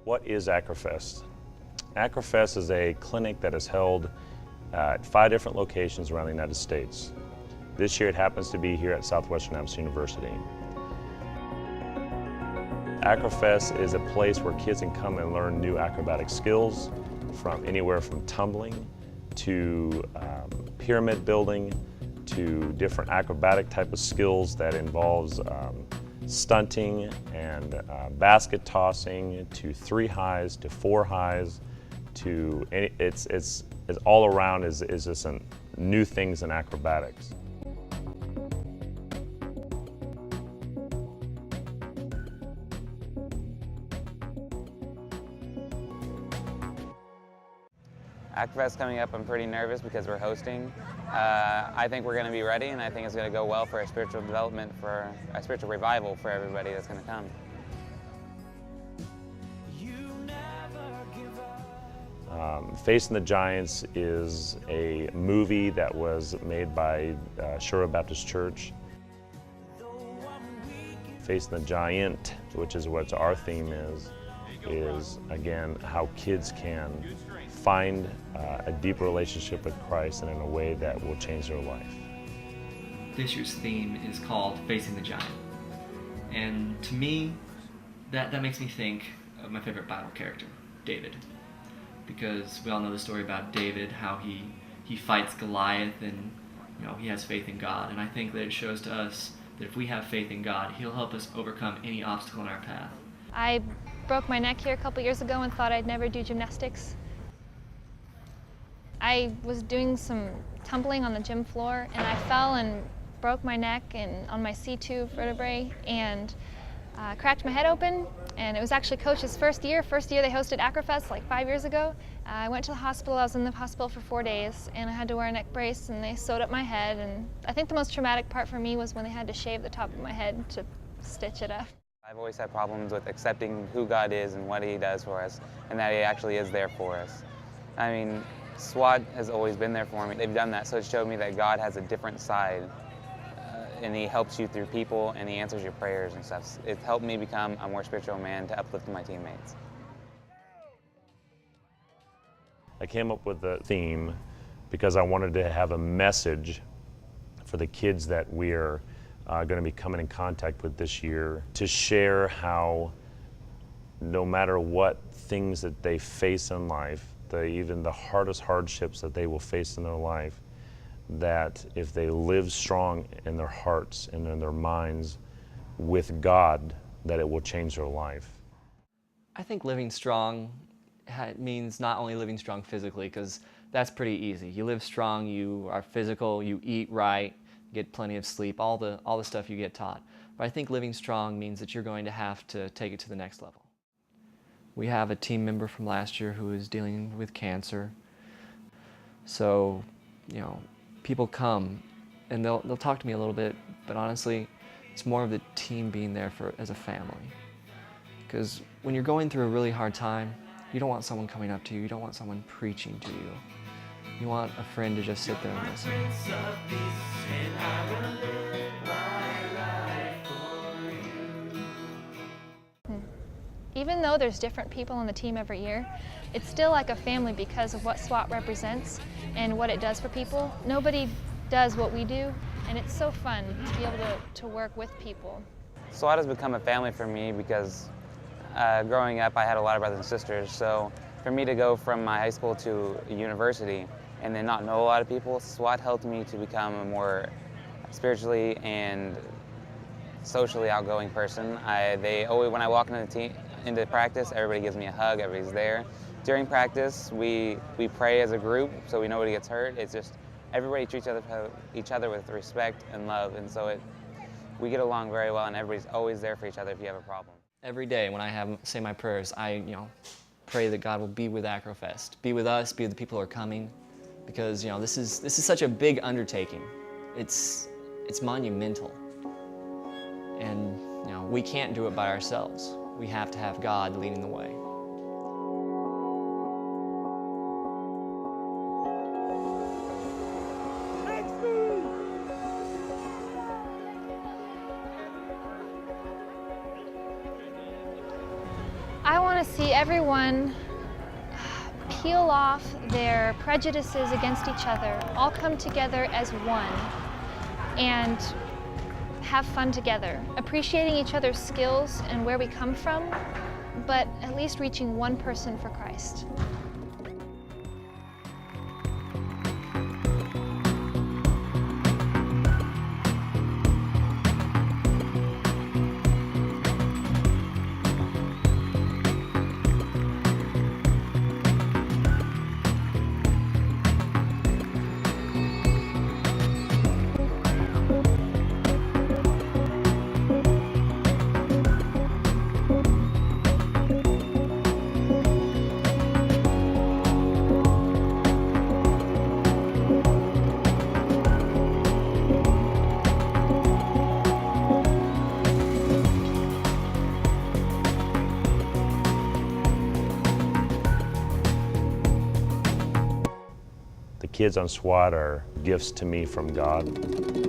What is Acrofest? Acrofest is a clinic that is held at 5 different locations around the United States. This year it happens to be here at Southwestern Baptist University. Acrofest is a place where kids can come and learn new acrobatic skills, from anywhere from tumbling to pyramid building to different acrobatic type of skills that involves stunting and basket tossing, to 3 highs to 4 highs, to it's all around is just new things in acrobatics. Acrofest coming up, I'm pretty nervous because we're hosting. I think we're going to be ready, and I think it's going to go well for a spiritual development, for a spiritual revival for everybody that's going to come. Facing the Giants is a movie that was made by Shura Baptist Church. Facing the Giant, which is what our theme is again how kids can find a deeper relationship with Christ and in a way that will change their life. This year's theme is called Facing the Giant. And to me, that makes me think of my favorite Bible character, David. Because we all know the story about David, how he fights Goliath and he has faith in God. And I think that it shows to us that if we have faith in God, He'll help us overcome any obstacle in our path. I broke my neck here a couple years ago and thought I'd never do gymnastics. I was doing some tumbling on the gym floor and I fell and broke my neck and on my C2 vertebrae and cracked my head open. And it was actually Coach's first year they hosted Acrofest like 5 years ago. I went to the hospital. I was in the hospital for 4 days and I had to wear a neck brace and they sewed up my head. And I think the most traumatic part for me was when they had to shave the top of my head to stitch it up. I've always had problems with accepting who God is and what He does for us, and that He actually is there for us. I mean, Swat has always been there for me. They've done that, so it showed me that God has a different side, and He helps you through people, and He answers your prayers and stuff. It helped me become a more spiritual man to uplift my teammates. I came up with the theme because I wanted to have a message for the kids that we're going to be coming in contact with this year, to share how no matter what things that they face in life, even the hardest hardships that they will face in their life, that if they live strong in their hearts and in their minds with God, that it will change their life. I think living strong means not only living strong physically, because that's pretty easy. You live strong, you are physical, you eat right, get plenty of sleep, all the stuff you get taught. But I think living strong means that you're going to have to take it to the next level. We have a team member from last year who is dealing with cancer. So, people come and they'll talk to me a little bit, but honestly, it's more of the team being there as a family. Because when you're going through a really hard time, you don't want someone coming up to you, you don't want someone preaching to you. You want a friend to just sit there and listen. Even though there's different people on the team every year, it's still like a family because of what SWAT represents and what it does for people. Nobody does what we do, and it's so fun to be able to work with people. SWAT has become a family for me because growing up I had a lot of brothers and sisters, so for me to go from my high school to a university and then not know a lot of people, SWAT helped me to become a more spiritually and socially outgoing person. When I walk into practice, everybody gives me a hug, everybody's there. During practice, we pray as a group so we know nobody gets hurt. It's just everybody treats each other with respect and love, and so we get along very well, and everybody's always there for each other if you have a problem. Every day when I say my prayers, I pray that God will be with Acrofest, be with us, be with the people who are coming, because this is such a big undertaking. It's monumental, and we can't do it by ourselves. We have to have God leading the way. I want want to see everyone peel off their prejudices against each other, all come together as one, and have fun together, appreciating each other's skills and where we come from, but at least reaching one person for Christ. The kids on SWAT are gifts to me from God.